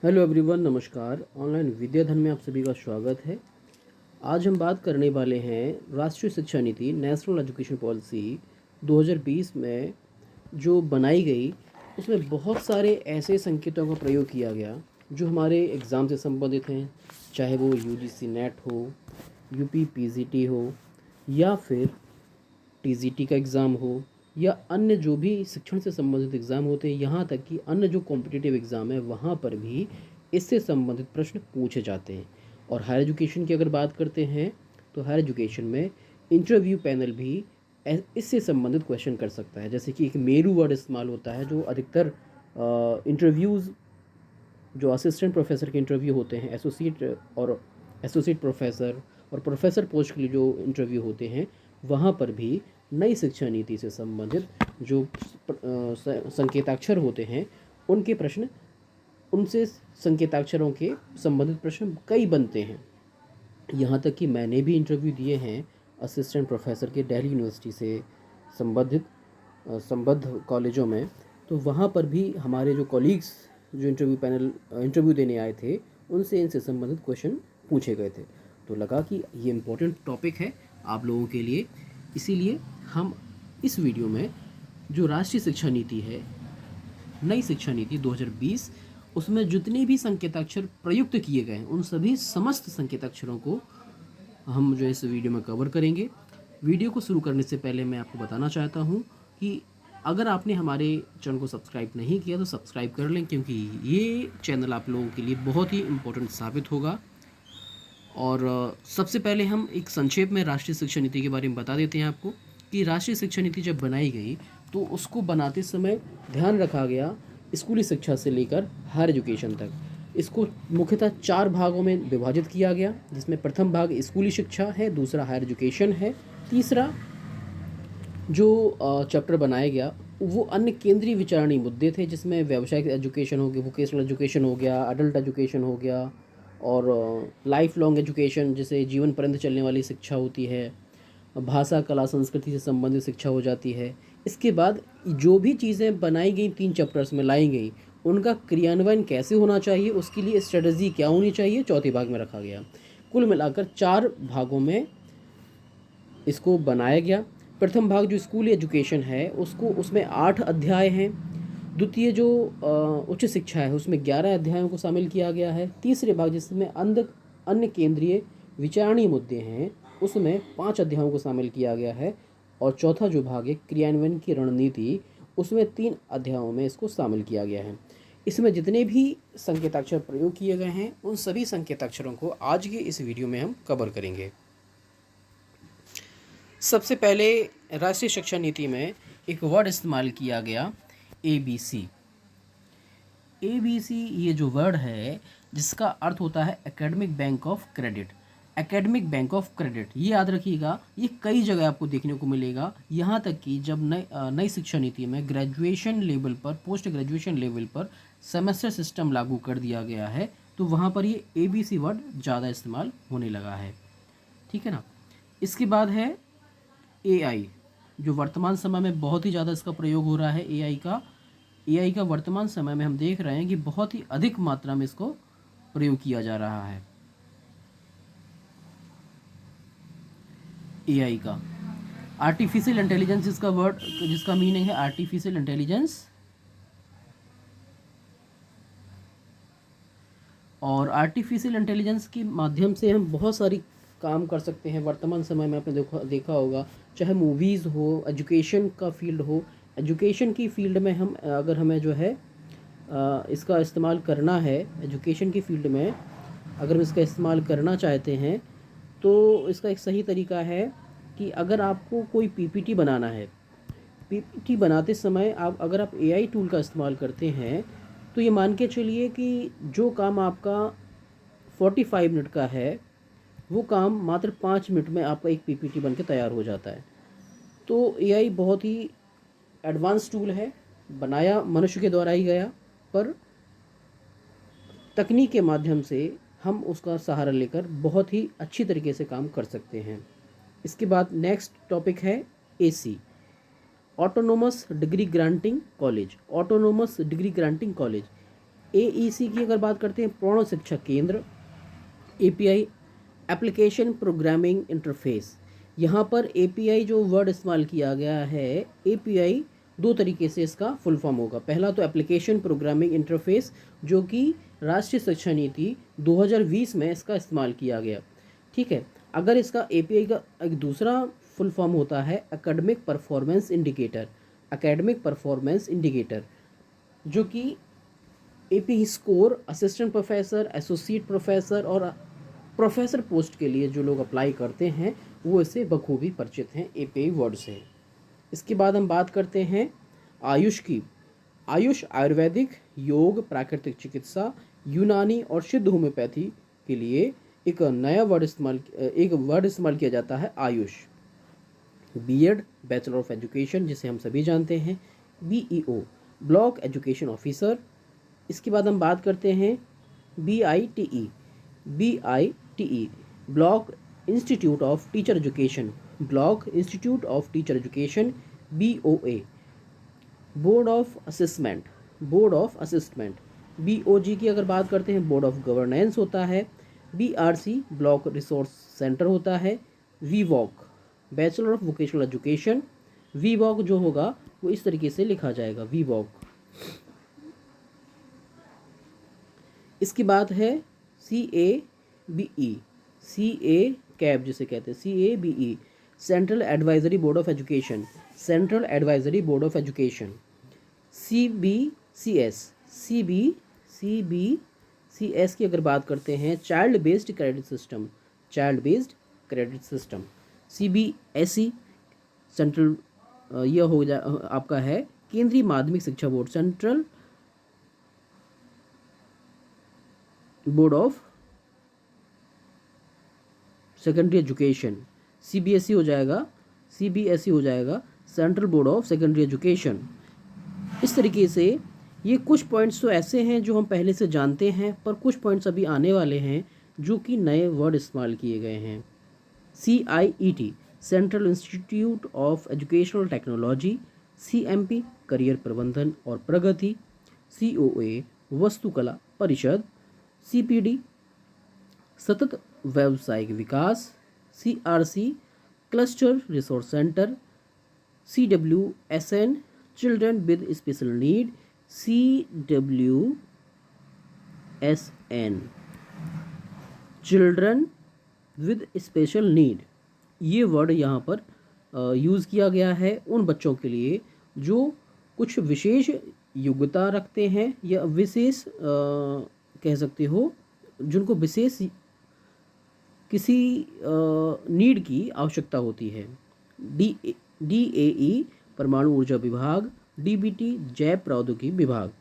Hello everyone, नमस्कार। Online विद्याधन में आप सभी का स्वागत है। आज हम बात करने वाले हैं राष्ट्रीय शिक्षा नीति नेशनल एजुकेशन पॉलिसी 2020 में जो बनाई गई। उसमें बहुत सारे ऐसे संकेतों का प्रयोग किया गया जो हमारे एग्ज़ाम से संबंधित हैं, चाहे वो यूजीसी नेट हो, यूपी पीजीटी हो, या फिर टीजीटी का एग्ज़ाम हो, या अन्य जो भी शिक्षण से संबंधित एग्ज़ाम होते हैं, यहाँ तक कि अन्य जो कॉम्पिटिटिव एग्ज़ाम है वहाँ पर भी इससे संबंधित प्रश्न पूछे जाते हैं। और हायर एजुकेशन की अगर बात करते हैं तो हायर एजुकेशन में इंटरव्यू पैनल भी इससे संबंधित क्वेश्चन कर सकता है। जैसे कि एक मेरू वर्ड इस्तेमाल होता है जो अधिकतर इंटरव्यूज़, जो असिस्टेंट प्रोफेसर के इंटरव्यू होते हैं, एसोसिएट प्रोफेसर और प्रोफेसर पोस्ट के लिए जो इंटरव्यू होते हैं, वहाँ पर भी नई शिक्षा नीति से संबंधित जो संकेताक्षर होते हैं उनके प्रश्न, उनसे संकेताक्षरों के संबंधित प्रश्न कई बनते हैं। यहाँ तक कि मैंने भी इंटरव्यू दिए हैं असिस्टेंट प्रोफेसर के दिल्ली यूनिवर्सिटी से संबंधित संबद्ध कॉलेजों में। तो वहाँ पर भी हमारे जो कॉलीग्स जो इंटरव्यू देने आए थे उनसे इनसे संबंधित क्वेश्चन पूछे गए थे। तो लगा कि ये इम्पोर्टेंट टॉपिक है आप लोगों के लिए, इसीलिए हम इस वीडियो में जो राष्ट्रीय शिक्षा नीति है, नई शिक्षा नीति 2020, उसमें जितने भी संकेताक्षर प्रयुक्त किए गए हैं उन सभी समस्त संकेताक्षरों को हम जो इस वीडियो में कवर करेंगे। वीडियो को शुरू करने से पहले मैं आपको बताना चाहता हूँ कि अगर आपने हमारे चैनल को सब्सक्राइब नहीं किया तो सब्सक्राइब कर लें, क्योंकि ये चैनल आप लोगों के लिए बहुत ही इम्पोर्टेंट साबित होगा। और सबसे पहले हम एक संक्षेप में राष्ट्रीय शिक्षा नीति के बारे में बता देते हैं आपको कि राष्ट्रीय शिक्षा नीति जब बनाई गई तो उसको बनाते समय ध्यान रखा गया स्कूली शिक्षा से लेकर हायर एजुकेशन तक। इसको मुख्यतः 4 भागों में विभाजित किया गया, जिसमें प्रथम भाग स्कूली शिक्षा है, दूसरा हायर एजुकेशन है, तीसरा जो चैप्टर बनाया गया वो अन्य केंद्रीय विचारणीय मुद्दे थे, जिसमें व्यावसायिक एजुकेशन हो गया, वोकेशनल एजुकेशन हो गया, अडल्ट एजुकेशन हो गया, और लाइफ लॉन्ग एजुकेशन जिसे जीवन पर्यंत चलने वाली शिक्षा होती है, भाषा कला संस्कृति से संबंधित शिक्षा हो जाती है। इसके बाद जो भी चीज़ें बनाई गई 3 चैप्टर्स में लाई गई उनका क्रियान्वयन कैसे होना चाहिए, उसके लिए स्ट्रेटजी क्या होनी चाहिए, चौथे भाग में रखा गया। कुल मिलाकर 4 भागों में इसको बनाया गया। प्रथम भाग जो स्कूल एजुकेशन है उसको, उसमें 8 अध्याय हैं। द्वितीय जो उच्च शिक्षा है उसमें 11 अध्यायों को शामिल किया गया है। तीसरे भाग जिसमें अन्य केंद्रीय विचारणीय मुद्दे हैं उसमें 5 अध्यायों को शामिल किया गया है। और चौथा जो भाग है क्रियान्वयन की रणनीति, उसमें 3 अध्यायों में इसको शामिल किया गया है। इसमें जितने भी संकेताक्षर प्रयोग किए गए हैं उन सभी संकेताक्षरों को आज के इस वीडियो में हम कवर करेंगे। सबसे पहले राष्ट्रीय शिक्षा नीति में एक वर्ड इस्तेमाल किया गया, ABC। ABC ये जो वर्ड है जिसका अर्थ होता है academic bank of credit. Academic bank of credit, ये याद रखिएगा, ये कई जगह आपको देखने को मिलेगा। यहाँ तक कि जब नई शिक्षा नीति में ग्रेजुएशन लेवल पर, पोस्ट ग्रेजुएशन लेवल पर सेमेस्टर सिस्टम लागू कर दिया गया है तो वहाँ पर ये ABC वर्ड ज़्यादा इस्तेमाल होने लगा है। ठीक है ना। इसके बाद है AI, जो वर्तमान समय में बहुत ही ज़्यादा इसका प्रयोग हो रहा है। AI का वर्तमान समय में हम देख रहे हैं कि बहुत ही अधिक मात्रा में इसको प्रयोग किया जा रहा है। AI का आर्टिफिशियल इंटेलिजेंस, जिसका मीनिंग है आर्टिफिशियल इंटेलिजेंस। और आर्टिफिशियल इंटेलिजेंस के माध्यम से हम बहुत सारी काम कर सकते हैं। वर्तमान समय में आपने देखा होगा, चाहे मूवीज़ हो, एजुकेशन का फील्ड हो, एजुकेशन की फील्ड में अगर हमें जो है इसका इस्तेमाल करना है, एजुकेशन की फील्ड में अगर हम इसका इस्तेमाल करना चाहते हैं तो इसका एक सही तरीका है कि अगर आपको कोई PPT बनाना है, PPT बनाते समय अगर आप AI टूल का इस्तेमाल करते हैं तो ये मान के चलिए कि जो काम आपका 45 मिनट का है वो काम मात्र 5 मिनट में आपका एक PPT बन के तैयार हो जाता है। तो AI बहुत ही एडवांस टूल है, बनाया मनुष्य के द्वारा ही गया, पर तकनीक के माध्यम से हम उसका सहारा लेकर बहुत ही अच्छी तरीके से काम कर सकते हैं। इसके बाद नेक्स्ट टॉपिक है AC, autonomous degree granting college. Autonomous degree granting college AEC की अगर बात करते हैं, प्रौढ़ शिक्षा केंद्र। API, application programming interface. यहाँ पर API जो वर्ड इस्तेमाल किया गया है, API दो तरीके से इसका फुल फॉर्म होगा। पहला तो एप्लीकेशन प्रोग्रामिंग इंटरफेस, जो कि राष्ट्रीय शिक्षा नीति 2020 में इसका इस्तेमाल किया गया। ठीक है। अगर इसका API का एक दूसरा फुल फॉर्म होता है academic performance indicator. Academic performance indicator जो कि AP score, assistant professor, associate professor और प्रोफेसर पोस्ट के लिए जो लोग अप्लाई करते हैं वो इससे बखूबी परिचित हैं API वर्ड से। इसके बाद हम बात करते हैं आयुष की। आयुष आयुर्वेदिक, योग, प्राकृतिक चिकित्सा, यूनानी और सिद्ध होम्योपैथी के लिए एक वर्ड इस्तेमाल किया जाता है, Ayush. BEd, bachelor of education, जिसे हम सभी जानते हैं। BEO, block education officer. इसके बाद हम बात करते हैं BITE। BITE, block institute of teacher education. Block institute of teacher education. BOA, board of assessment. Board of assessment. BOG की अगर बात करते हैं, बोर्ड ऑफ गवर्नेंस होता है। BRC, ब्लॉक रिसोर्स सेंटर होता है। VWOC, bachelor of vocational education. VWOC जो होगा वो इस तरीके से लिखा जाएगा, VWOC। इसकी बात है CABE। CAB जिसे कहते हैं, CABE, central advisory board of education. Central advisory board of education. CBCS। CBCS की अगर बात करते हैं, child based credit system. Child based credit system. CBSE, central यह हो जा आपका है केंद्रीय माध्यमिक शिक्षा board. Central board of secondary education. CBSE हो जाएगा, CBSE हो जाएगा, central board of secondary education. इस तरीके से ये कुछ पॉइंट्स तो ऐसे हैं जो हम पहले से जानते हैं, पर कुछ पॉइंट्स अभी आने वाले हैं जो कि नए वर्ड इस्तेमाल किए गए हैं। CIET, central institute of educational technology. CMP, career प्रबंधन और प्रगति। COA, वास्तुकला परिषद। CPD, सतत व्यावसायिक विकास। CRC, cluster resource centre. CWSN, children with special need. CWSN, children with special need. ये वर्ड यहाँ पर यूज़ किया गया है उन बच्चों के लिए जो कुछ विशेष योग्यता रखते हैं या विशेष कह सकते हो, जिनको विशेष किसी नीड की आवश्यकता होती है। DAE, परमाणु ऊर्जा विभाग। DBT, जैव प्रौद्योगिकी विभाग।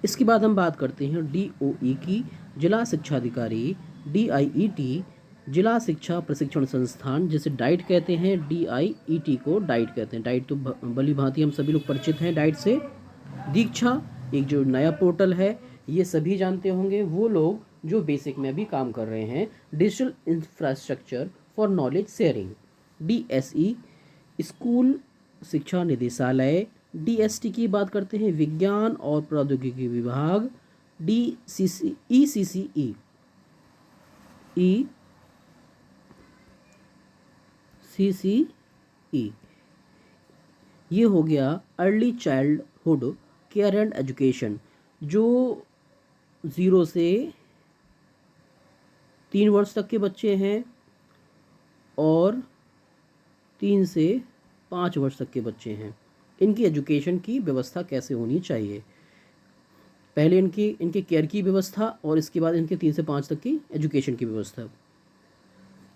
इसके बाद हम बात करते हैं DOE की, जिला शिक्षा अधिकारी। DIET, जिला शिक्षा प्रशिक्षण संस्थान, जिसे डाइट कहते हैं। DIET को डाइट कहते हैं। डाइट तो भली भांति हम सभी लोग परिचित हैं डाइट से। दीक्षा, एक जो नया पोर्टल है, ये सभी जानते होंगे वो लोग जो बेसिक में भी काम कर रहे हैं। Digital infrastructure for knowledge sharing. DSE, school शिक्षा निदेशालय। DST की बात करते हैं, विज्ञान और प्रौद्योगिकी विभाग। ECCE, ये हो गया early childhood care and education, जो 0 से 3 वर्ष तक के बच्चे हैं और 3 से 5 वर्ष तक के बच्चे हैं। इनकी एजुकेशन की व्यवस्था कैसे होनी चाहिए, पहले इनके केयर की व्यवस्था और इसके बाद इनके 3 से 5 तक की एजुकेशन की व्यवस्था।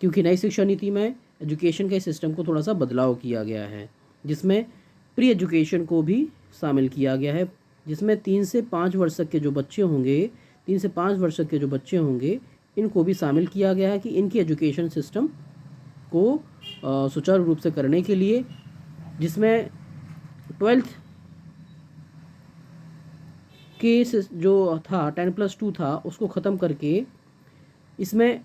क्योंकि नई शिक्षा नीति में एजुकेशन के सिस्टम को थोड़ा सा बदलाव किया गया है, जिसमें प्री एजुकेशन को भी शामिल किया गया है, जिसमें 3 से 5 वर्ष तक के जो बच्चे होंगे 3 से 5 वर्ष तक के जो बच्चे होंगे इनको भी शामिल किया गया है कि इनकी एजुकेशन सिस्टम को सुचारू रूप से करने के लिए, जिसमें 12th के जो था 10+2 था उसको ख़त्म करके इसमें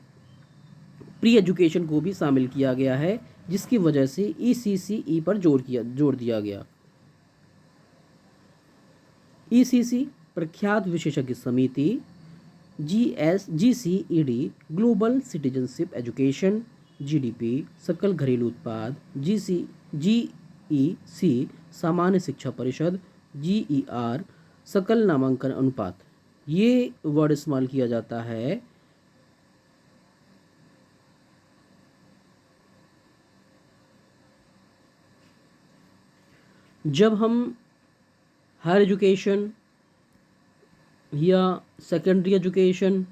प्री एजुकेशन को भी शामिल किया गया है, जिसकी वजह से ECCE पर जोर दिया गया। ECC प्रख्यात विशेषज्ञ समिति, GCED global citizenship education, GDP सकल घरेलू उत्पाद, GEC सामान्य शिक्षा परिषद, GER सकल नामांकन अनुपात। ये वर्ड इस्तेमाल किया जाता है जब हम हायर एजुकेशन या सेकेंडरी एजुकेशन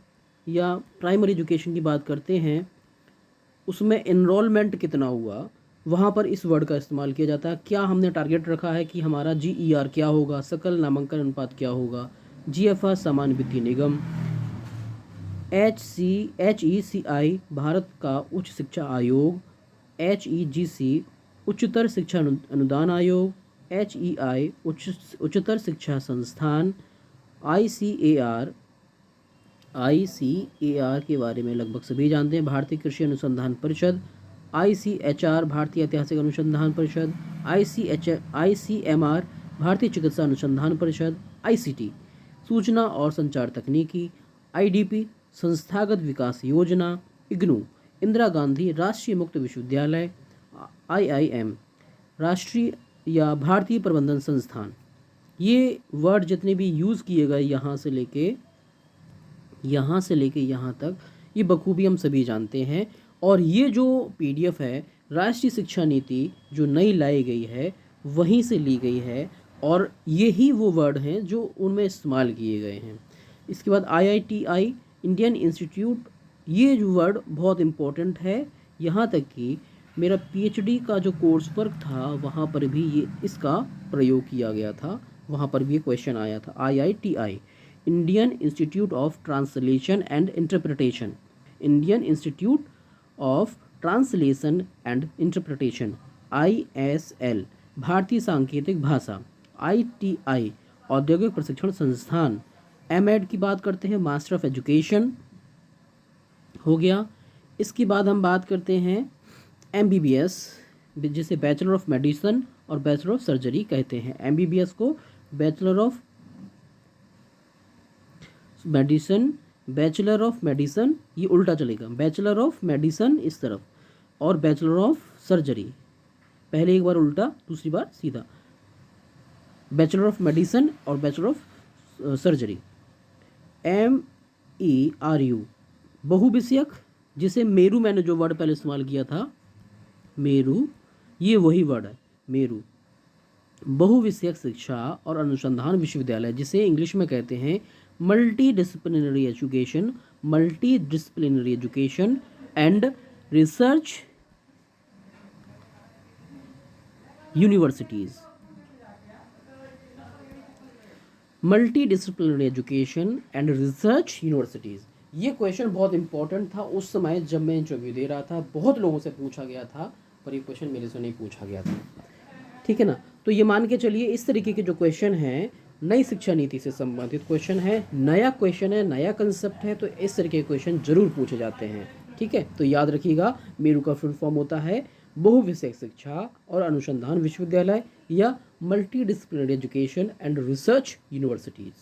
या प्राइमरी एजुकेशन की बात करते हैं, उसमें एनरोलमेंट कितना हुआ, वहाँ पर इस वर्ड का इस्तेमाल किया जाता है। क्या हमने टारगेट रखा है कि हमारा GER क्या होगा, सकल नामांकन अनुपात क्या होगा, GFR सामान्य वित्तीय निगम, HECI भारत का उच्च शिक्षा आयोग, HEGC उच्चतर शिक्षा अनुदान आयोग, HEI उच्चतर शिक्षा संस्थान, ICAR के बारे में लगभग सभी जानते हैं, भारतीय कृषि अनुसंधान परिषद, ICHR भारतीय ऐतिहासिक अनुसंधान परिषद, ICMR भारतीय चिकित्सा अनुसंधान परिषद, ICT सूचना और संचार तकनीकी, IDP संस्थागत विकास योजना, IGNOU इंदिरा गांधी राष्ट्रीय मुक्त विश्वविद्यालय, IIM राष्ट्रीय या भारतीय प्रबंधन संस्थान। ये वर्ड जितने भी यूज़ किए गए यहाँ से लेके यहाँ तक, ये बखूबी हम सभी जानते हैं। और ये जो PDF है, राष्ट्रीय शिक्षा नीति जो नई लाई गई है वहीं से ली गई है, और यही वो वर्ड हैं जो उनमें इस्तेमाल किए गए हैं। इसके बाद IITI इंडियन इंस्टीट्यूट, ये जो वर्ड बहुत इम्पोर्टेंट है, यहाँ तक कि मेरा PhD का जो कोर्स वर्क था वहाँ पर भी ये इसका प्रयोग किया गया था, वहाँ पर भी ये क्वेश्चन आया था। IITI Indian institute of translation and interpretation, Indian institute of translation and interpretation, ISL भारतीय सांकेतिक भाषा, ITI औद्योगिक प्रशिक्षण संस्थान, MED की बात करते हैं, मास्टर ऑफ एजुकेशन हो गया। इसके बाद हम बात करते हैं MBBS, जिसे बैचलर ऑफ मेडिसिन और बैचलर ऑफ सर्जरी कहते हैं। MBBS को बैचलर ऑफ मेडिसिन, ये उल्टा चलेगा, बैचलर ऑफ मेडिसिन इस तरफ और बैचलर ऑफ सर्जरी, पहले एक बार उल्टा दूसरी बार सीधा, बैचलर ऑफ मेडिसिन और बैचलर ऑफ सर्जरी। MERU बहुविषयक, जिसे मेरू, मैंने जो वर्ड पहले इस्तेमाल किया था मेरू, ये वही वर्ड है मेरू, बहुविषयक शिक्षा और अनुसंधान विश्वविद्यालय, जिसे इंग्लिश में कहते हैं multi disciplinary education and research universities, multi disciplinary education and research universities. ये क्वेश्चन बहुत इंपॉर्टेंट था उस समय जब मैं इंटरव्यू दे रहा था, बहुत लोगों से पूछा गया था, पर ये क्वेश्चन मेरे से नहीं पूछा गया था, ठीक है ना। तो ये मान के चलिए इस तरीके के जो क्वेश्चन हैं नई शिक्षा नीति से संबंधित क्वेश्चन है, नया क्वेश्चन है, नया कंसेप्ट है, तो इस तरीके के क्वेश्चन जरूर पूछे जाते हैं, ठीक है। तो याद रखिएगा, मेरू का फुल फॉर्म होता है बहुविषयक शिक्षा और अनुसंधान विश्वविद्यालय या multi disciplinary education and research universities.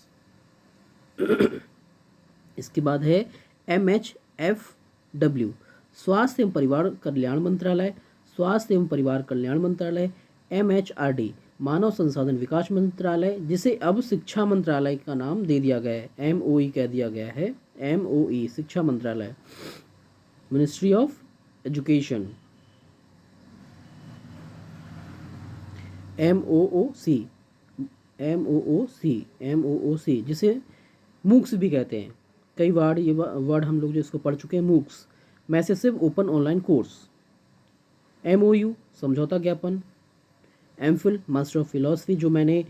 इसके बाद है MHFW स्वास्थ्य एवं परिवार कल्याण मंत्रालय, स्वास्थ्य एवं परिवार कल्याण मंत्रालय, MHRD मानव संसाधन विकास मंत्रालय, जिसे अब शिक्षा मंत्रालय का नाम दे दिया गया है, MOE कह दिया गया है, MOE शिक्षा मंत्रालय, मिनिस्ट्री ऑफ एजुकेशन, MOOC जिसे मूक्स भी कहते हैं, कई वर्ड ये वर्ड हम लोग जो इसको पढ़ चुके हैं, MOOCs massive open online course, MOU समझौता ज्ञापन, MPhil मास्टर ऑफ फिलॉसफी, जो मैंने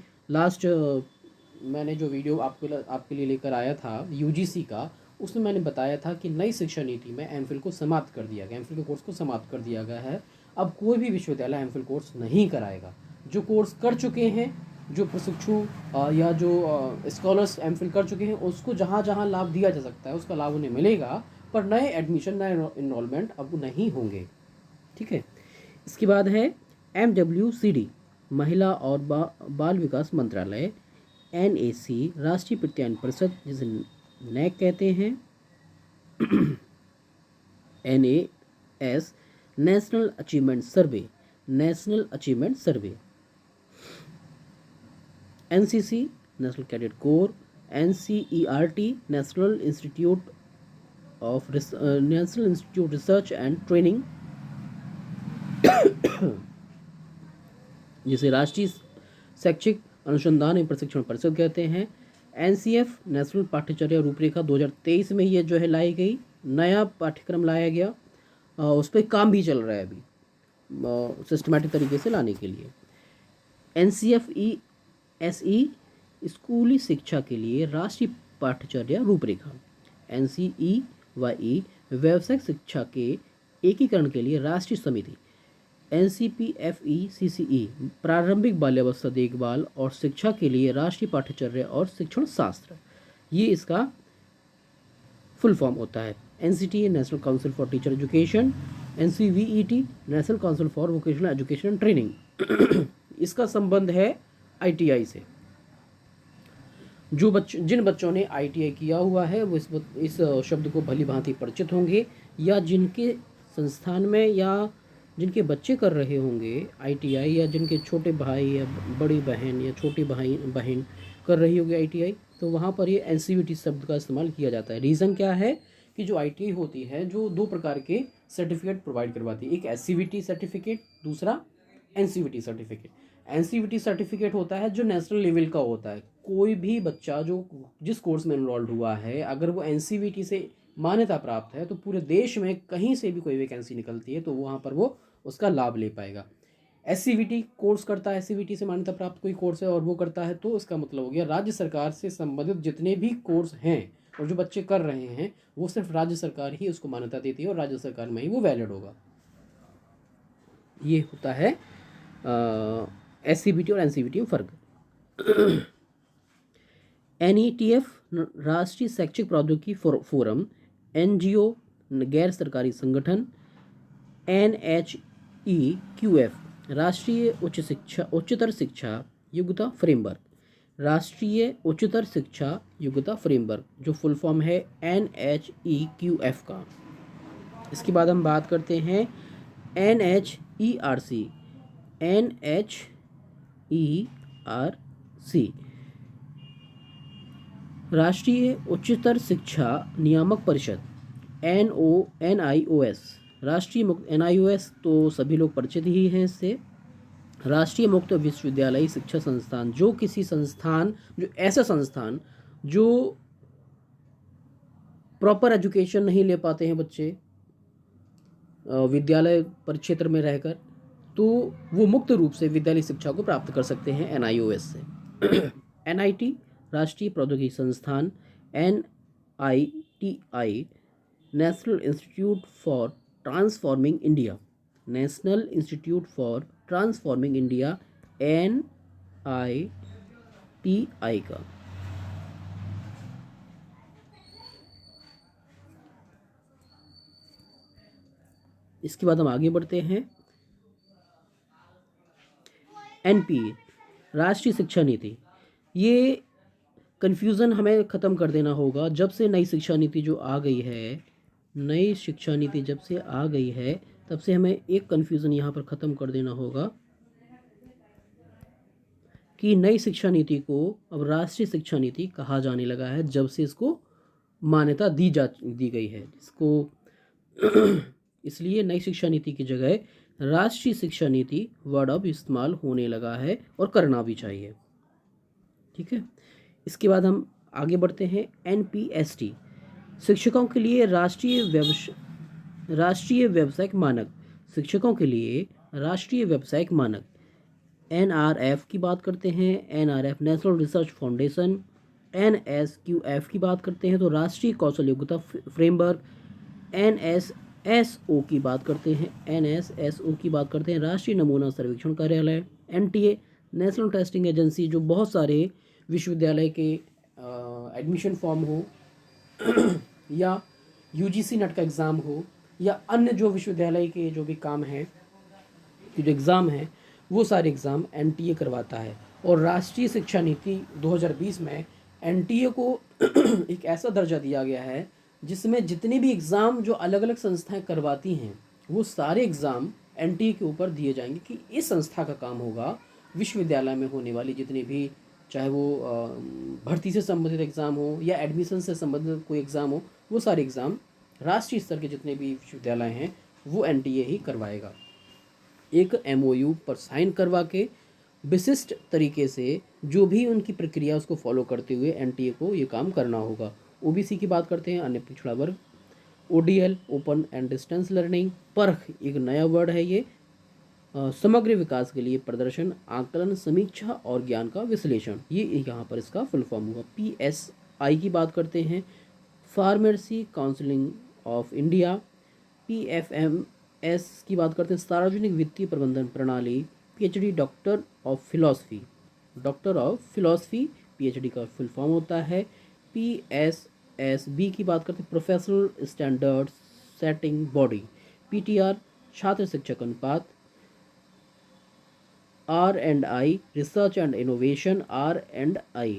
मैंने जो वीडियो आपके लिए लेकर आया था UGC का, उसमें मैंने बताया था कि नई शिक्षा नीति में MPhil को समाप्त कर दिया गया, MPhil के कोर्स को समाप्त कर दिया गया है। अब कोई भी विश्वविद्यालय MPhil कोर्स नहीं कराएगा। जो कोर्स कर चुके हैं, जो प्रशिक्षु या जो स्कॉलर्स MPhil कर चुके हैं, उसको जहाँ जहाँ लाभ दिया जा सकता है उसका लाभ उन्हें मिलेगा, पर नए एडमिशन, नए इनरोलमेंट अब नहीं होंगे, ठीक है। इसके बाद है MWCD महिला और बाल विकास मंत्रालय, NAC राष्ट्रीय प्रत्यायन परिषद जिसे नैक कहते हैं, NAS national achievement survey, national achievement survey, NCC national cadet corps, NCERT national institute of research and training जिसे राष्ट्रीय शैक्षिक अनुसंधान एवं प्रशिक्षण परिषद कहते हैं, NCF नेशनल पाठ्यचर्या रूपरेखा 2023 में ये जो है लाई गई, नया पाठ्यक्रम लाया गया, उस पर काम भी चल रहा है अभी सिस्टमेटिक तरीके से लाने के लिए। NCFESE स्कूली शिक्षा के लिए राष्ट्रीय पाठ्यचर्या रूपरेखा, NCEYE व्यावसायिक शिक्षा के एकीकरण के लिए राष्ट्रीय समिति, NCPFECCE प्रारंभिक बाल्यावस्था देखभाल और शिक्षा के लिए राष्ट्रीय पाठ्यचर्या और शिक्षण शास्त्र, ये इसका फुल फॉर्म होता है। NCTA national council for teacher education, NCVET national council for vocational education and training. इसका संबंध है ITI से। जिन बच्चों ने ITI किया हुआ है वो इस शब्द को भली भांति परिचित होंगे, या जिनके संस्थान में या जिनके बच्चे कर रहे होंगे ITI, या जिनके छोटे भाई या बड़ी बहन या छोटी बहन कर रही होगी ITI, तो वहाँ पर ये NCVT शब्द का इस्तेमाल किया जाता है। रीज़न क्या है कि जो ITI होती है जो दो प्रकार के सर्टिफिकेट प्रोवाइड करवाती है, एक SCVT सर्टिफिकेट, दूसरा NCVT सर्टिफिकेट। NCVT सर्टिफिकेट होता है जो नेशनल लेवल का होता है। कोई भी बच्चा जो जिस कोर्स में इनरोल्ड हुआ है, अगर वो NCVT से मान्यता प्राप्त है तो पूरे देश में कहीं से भी कोई वैकेंसी निकलती है तो वहाँ पर वो उसका लाभ ले पाएगा। SCVT कोर्स करता है, SCVT से मान्यता प्राप्त कोई कोर्स है और वो करता है, तो इसका मतलब हो गया राज्य सरकार से संबंधित जितने भी कोर्स हैं और जो बच्चे कर रहे हैं वो सिर्फ राज्य सरकार ही उसको मान्यता देती है और राज्य सरकार में ही वो वैलिड होगा। ये होता है SCVT और NCVT में फ़र्क। NETF राष्ट्रीय शैक्षिक प्रौद्योगिकी फोरम, NGO गैर सरकारी संगठन, NHEQF राष्ट्रीय उच्चतर शिक्षा योग्यता फ्रेमवर्क, राष्ट्रीय उच्चतर शिक्षा योग्यता फ्रेमवर्क जो फुल फॉर्म है NHEQF का। इसके बाद हम बात करते हैं NHERC, NHERC राष्ट्रीय उच्चतर शिक्षा नियामक परिषद, NIOS राष्ट्रीय मुक्त, NIOS तो सभी लोग परिचित ही हैं इससे। राष्ट्रीय मुक्त विश्वविद्यालय शिक्षा संस्थान, जो किसी संस्थान, जो ऐसा संस्थान जो प्रॉपर एजुकेशन नहीं ले पाते हैं बच्चे विद्यालय परिक्षेत्र में रहकर, तो वो मुक्त रूप से विद्यालय शिक्षा को प्राप्त कर सकते हैं NIOS से। NIT राष्ट्रीय प्रौद्योगिकी संस्थान, NITI national institute for transforming India, national institute for transforming India NITI का। इसके बाद हम आगे बढ़ते हैं। NPA राष्ट्रीय शिक्षा नीति, ये कन्फ्यूज़न हमें ख़त्म कर देना होगा। जब से नई शिक्षा नीति जो आ गई है, नई शिक्षा नीति जब से आ गई है तब से हमें एक कन्फ्यूज़न यहाँ पर ख़त्म कर देना होगा कि नई शिक्षा नीति को अब राष्ट्रीय शिक्षा नीति कहा जाने लगा है, जब से इसको मान्यता दी गई है इसको। इसलिए नई शिक्षा नीति की जगह राष्ट्रीय शिक्षा नीति वर्ड अब इस्तेमाल होने लगा है और करना भी चाहिए। ठीक है, इसके बाद हम आगे बढ़ते हैं। NPST शिक्षकों के लिए राष्ट्रीय व्यावसायिक मानक, शिक्षकों के लिए राष्ट्रीय व्यावसायिक मानक। NRF की बात करते हैं, NRF national research foundation. NSQF की बात करते हैं तो राष्ट्रीय कौशल योग्यता फ्रेमवर्क। NSSO की बात करते हैं, NSSO की बात करते हैं राष्ट्रीय नमूना सर्वेक्षण कार्यालय। NTA नेशनल टेस्टिंग एजेंसी, जो बहुत सारे विश्वविद्यालय के एडमिशन फॉर्म हो या UGC नेट का एग्ज़ाम हो या अन्य जो विश्वविद्यालय के जो भी काम है, जो एग्ज़ाम है, वो सारे एग्ज़ाम NTA करवाता है। और राष्ट्रीय शिक्षा नीति 2020 में एनटीए को एक ऐसा दर्जा दिया गया है जिसमें जितने भी एग्ज़ाम जो अलग अलग संस्थाएं करवाती हैं वो सारे एग्ज़ाम एनटीए के ऊपर दिए जाएंगे कि इस संस्था का काम होगा विश्वविद्यालय में होने वाली जितनी भी, चाहे वो भर्ती से संबंधित एग्ज़ाम हो या एडमिशन से संबंधित कोई एग्ज़ाम हो, वो सारे एग्ज़ाम राष्ट्रीय स्तर के जितने भी विश्वविद्यालय हैं वो एनटीए ही करवाएगा। एक एमओयू पर साइन करवा के विशिष्ट तरीके से जो भी उनकी प्रक्रिया उसको फॉलो करते हुए एनटीए को ये काम करना होगा। ओबीसी की बात करते हैं, अन्य पिछड़ा वर्ग। ODL, open and distance learning. परख एक नया वर्ड है ये। समग्र विकास के लिए प्रदर्शन, आकलन, समीक्षा और ज्ञान का विश्लेषण, ये यहाँ पर इसका फुल फॉर्म हुआ। पीएसआई की बात करते हैं, pharmacy counselling of India. PFMS की बात करते हैं, सार्वजनिक वित्तीय प्रबंधन प्रणाली। PhD, doctor of philosophy. Doctor of philosophy PhD का फुल फॉर्म होता है। पीएसएसबी की बात करते हैं, professional standard setting body. PTR, छात्र शिक्षक अनुपात। R&I, research and innovation. R&I,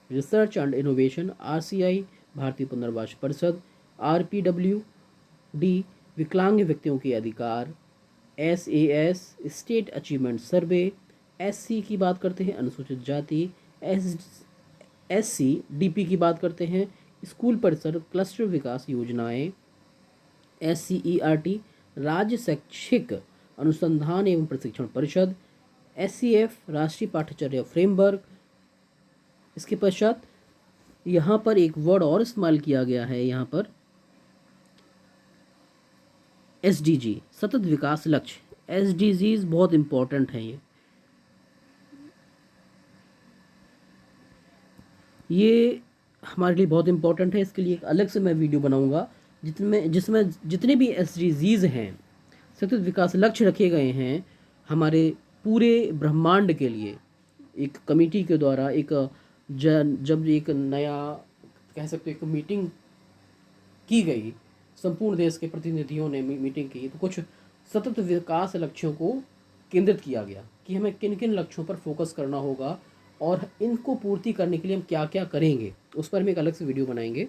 research and innovation. RCI, भारतीय पुनर्वास परिषद। RPWD, विकलांग व्यक्तियों के अधिकार। SAS, स्टेट अचीवमेंट सर्वे। SC की बात करते हैं, अनुसूचित जाति। SC DP की बात करते हैं, स्कूल परिसर क्लस्टर विकास योजनाएं। SCERT, राज्य शैक्षिक अनुसंधान एवं प्रशिक्षण परिषद। SCF, राष्ट्रीय पाठ्यचर्या फ्रेमवर्क। इसके पश्चात यहाँ पर एक वर्ड और इस्तेमाल किया गया है, यहाँ पर SDG, सतत विकास लक्ष्य। SDGs बहुत इम्पोर्टेंट है ये हमारे लिए बहुत इम्पोर्टेंट है। इसके लिए एक अलग से मैं वीडियो बनाऊंगा जिसमें जितने भी SDGs हैं, सतत विकास लक्ष्य रखे गए हैं हमारे पूरे ब्रह्मांड के लिए, एक कमेटी के द्वारा एक जब एक नया कह सकते एक मीटिंग की गई, संपूर्ण देश के प्रतिनिधियों ने मीटिंग की, तो कुछ सतत विकास लक्ष्यों को केंद्रित किया गया कि हमें किन किन लक्ष्यों पर फोकस करना होगा और इनको पूर्ति करने के लिए हम क्या क्या करेंगे, उस पर हम एक अलग से वीडियो बनाएंगे।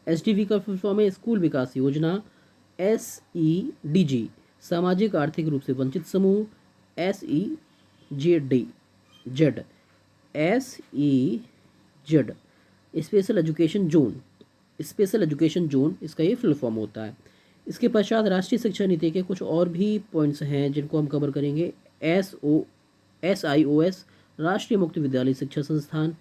SDV का फुल फॉर्म है स्कूल विकास योजना। SEDG, सामाजिक आर्थिक रूप से वंचित समूह। SEZD, special education zone. Special education zone इसका ये फुल फॉर्म होता है। इसके पश्चात राष्ट्रीय शिक्षा नीति के कुछ और भी पॉइंट्स हैं जिनको हम कवर करेंगे। SIOS, राष्ट्रीय मुक्त विद्यालय शिक्षा संस्थान।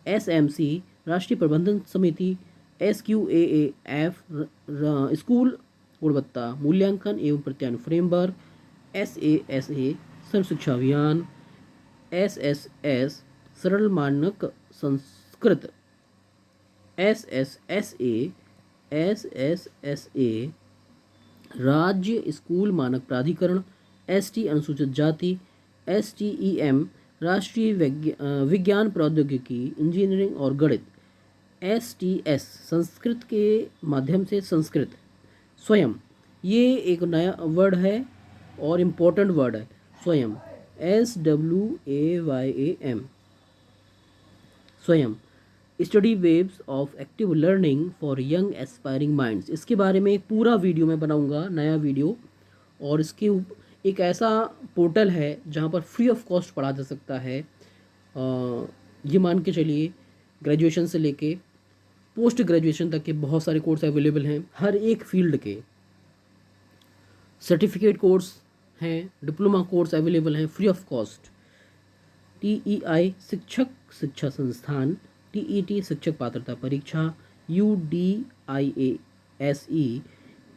SMC, राष्ट्रीय प्रबंधन समिति। SQAAF, स्कूल गुणवत्ता मूल्यांकन एवं प्रत्यायन फ्रेमवर्क। SASA, सर्व शिक्षा अभियान। SSS, सरल मानक संस्कृत। SSSA, राज्य स्कूल मानक प्राधिकरण। ST, अनुसूचित जाति। STEM, राष्ट्रीय विज्ञान प्रौद्योगिकी इंजीनियरिंग और गणित। STS, संस्कृत के माध्यम से संस्कृत। स्वयं, ये एक नया वर्ड है और इम्पोर्टेंट वर्ड है, स्वयं। SWAYAM, स्वयं, study waves of active learning for young aspiring minds. इसके बारे में एक पूरा वीडियो मैं बनाऊंगा, नया वीडियो, और इसके एक ऐसा पोर्टल है जहाँ पर फ्री ऑफ कॉस्ट पढ़ा जा सकता है। ये मान के चलिए ग्रेजुएशन से लेके पोस्ट ग्रेजुएशन तक के बहुत सारे कोर्स अवेलेबल हैं, हर एक फील्ड के सर्टिफिकेट कोर्स हैं, डिप्लोमा कोर्स अवेलेबल हैं फ्री ऑफ कॉस्ट। TEI, शिक्षक शिक्षा संस्थान। TET, शिक्षक पात्रता परीक्षा। UDIASE,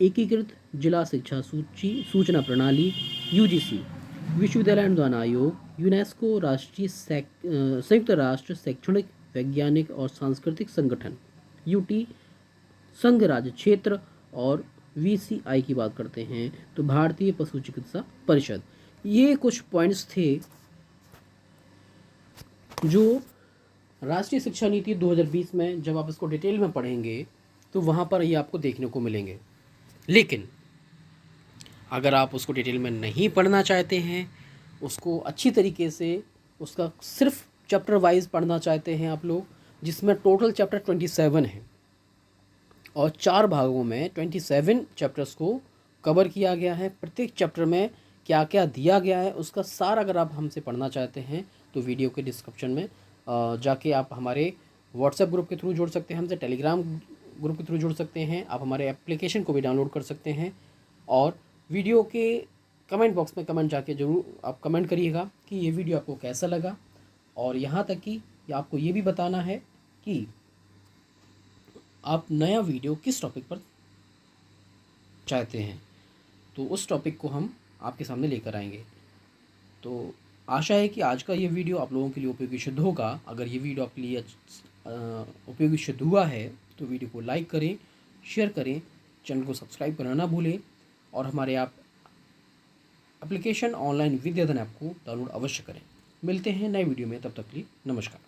एकीकृत जिला शिक्षा सूचना प्रणाली। UGC, विश्वविद्यालय अनुदान आयोग। यूनेस्को, राष्ट्रीय संयुक्त राष्ट्र शैक्षणिक वैज्ञानिक और सांस्कृतिक संगठन। UT, संघ राज्य क्षेत्र। और VCI की बात करते हैं तो भारतीय पशु चिकित्सा परिषद। ये कुछ पॉइंट्स थे जो राष्ट्रीय शिक्षा नीति 2020 में जब आप इसको डिटेल में पढ़ेंगे तो वहाँ पर ये आपको देखने को मिलेंगे। लेकिन अगर आप उसको डिटेल में नहीं पढ़ना चाहते हैं उसको अच्छी तरीके से उसका सिर्फ चैप्टर वाइज पढ़ना चाहते हैं आप लोग, जिसमें टोटल चैप्टर 27 है और 4 भागों में 27 चैप्टर्स को कवर किया गया है। प्रत्येक चैप्टर में क्या क्या दिया गया है उसका सारा अगर आप हमसे पढ़ना चाहते हैं तो वीडियो के डिस्क्रिप्शन में जाके आप हमारे व्हाट्सएप ग्रुप के थ्रू जुड़ सकते हैं, हमसे टेलीग्राम ग्रुप के थ्रू जुड़ सकते हैं, आप हमारे एप्लीकेशन को भी डाउनलोड कर सकते हैं। और वीडियो के कमेंट बॉक्स में कमेंट जाके ज़रूर आप कमेंट करिएगा कि ये वीडियो आपको कैसा लगा, और यहाँ तक कि आपको ये भी बताना है कि आप नया वीडियो किस टॉपिक पर चाहते हैं, तो उस टॉपिक को हम आपके सामने लेकर आएंगे। तो आशा है कि आज का ये वीडियो आप लोगों के लिए उपयोगी सिद्ध होगा। अगर ये वीडियो आपके लिए उपयोगी सिद्ध हुआ है तो वीडियो को लाइक करें, शेयर करें, चैनल को सब्सक्राइब करना ना भूलें, और हमारे आप एप्लीकेशन ऑनलाइन विद्याधन ऐप को डाउनलोड अवश्य करें। मिलते हैं नए वीडियो में, तब तक के लिए नमस्कार।